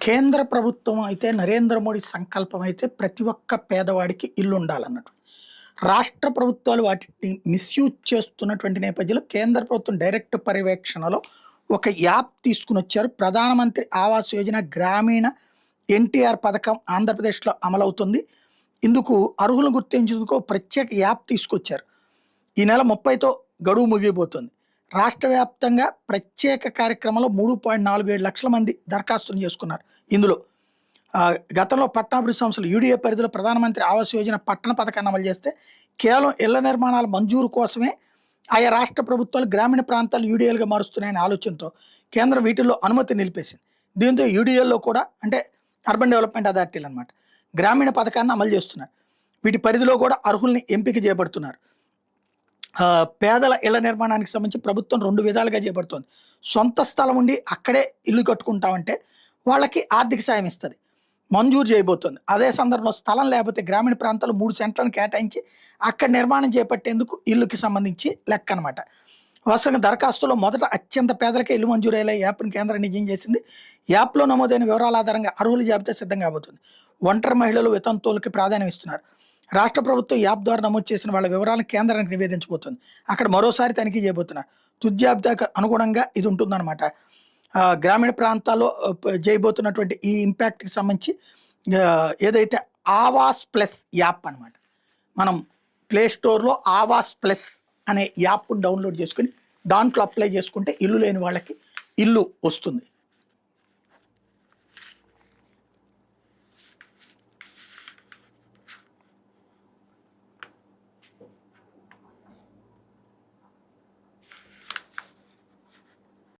కేంద్ర ప్రభుత్వం అయితే నరేంద్ర మోడీ సంకల్పం అయితే ప్రతి ఒక్క పేదవాడికి ఇల్లు ఉండాలన్నట్టు. రాష్ట్ర ప్రభుత్వాలు వాటిని మిస్‌యూజ్ చేస్తున్నటువంటి నేపథ్యంలో కేంద్ర ప్రభుత్వం డైరెక్ట్ పర్యవేక్షణలో ఒక యాప్ తీసుకొనొచ్చారు. ప్రధానమంత్రి ఆవాస్ యోజన గ్రామీణ ఎన్టీఆర్ పథకం ఆంధ్రప్రదేశ్‌లో అమలవుతుంది. ఇందుకు అర్హులను గుర్తించేందుకు ఓ ప్రత్యేక యాప్ తీసుకొచ్చారు. ఈ నెల 30తో గడువు ముగియబోతుంది. రాష్ట్ర వ్యాప్తంగా ప్రత్యేక కార్యక్రమంలో 3.47 లక్షల మంది దరఖాస్తులు చేసుకున్నారు. ఇందులో గతంలో పట్టణాభివృద్ధి సంస్థలు యూడీఏ పరిధిలో ప్రధానమంత్రి ఆవాస్ యోజన పట్టణ పథకాన్ని అమలు చేస్తే కేవలం ఇళ్ల నిర్మాణాల మంజూరు కోసమే ఆయా రాష్ట్ర ప్రభుత్వాలు గ్రామీణ ప్రాంతాలు యూడీఏలుగా మారుస్తున్నాయనే ఆలోచనతో కేంద్రం వీటిల్లో అనుమతి నిలిపేసింది. దీంతో యూడీఏల్లో కూడా అంటే అర్బన్ డెవలప్మెంట్ అథారిటీలు అనమాట గ్రామీణ పథకాన్ని అమలు చేస్తున్నారు. వీటి పరిధిలో కూడా అర్హుల్ని ఎంపిక చేయబడుతున్నారు. పేదల ఇళ్ల నిర్మాణానికి సంబంధించి ప్రభుత్వం 2 విధాలుగా చేపడుతోంది. సొంత స్థలం ఉండి అక్కడే ఇల్లు కట్టుకుంటామంటే వాళ్ళకి ఆర్థిక సాయం ఇస్తుంది, మంజూరు చేయబోతుంది. అదే సందర్భంలో స్థలం లేకపోతే గ్రామీణ ప్రాంతాల్లో 3 సెంట్లను కేటాయించి అక్కడ నిర్మాణం చేపట్టేందుకు ఇల్లుకి సంబంధించి లెక్క అనమాట. వాస్తవంగా దరఖాస్తులో మొదట అత్యంత పేదలకే ఇల్లు మంజూరయ్యేలా యాప్ని కేంద్రం నిజం చేసింది. యాప్లో నమోదైన వివరాల ఆధారంగా అర్హుల జాబితా సిద్ధం కాబోతుంది. ఒంటరి మహిళలు వితంతువులకి ప్రాధాన్యం ఇస్తున్నారు. రాష్ట్ర ప్రభుత్వం యాప్ ద్వారా నమోదు చేసిన వాళ్ళ వివరాలను కేంద్రానికి నివేదించబోతుంది. అక్కడ మరోసారి తనిఖీ చేయబోతున్నారు. తుది జాబితాకు అనుగుణంగా ఇది ఉంటుందన్నమాట. గ్రామీణ ప్రాంతాల్లో చేయబోతున్నటువంటి ఈ ఇంపాక్ట్కి సంబంధించి ఏదైతే ఆవాస్ ప్లస్ యాప్ అనమాట, మనం ప్లే స్టోర్లో ఆవాస్ ప్లస్ అనే యాప్ను డౌన్లోడ్ చేసుకుని దాంట్లో అప్లై చేసుకుంటే ఇల్లు లేని వాళ్ళకి ఇల్లు వస్తుంది.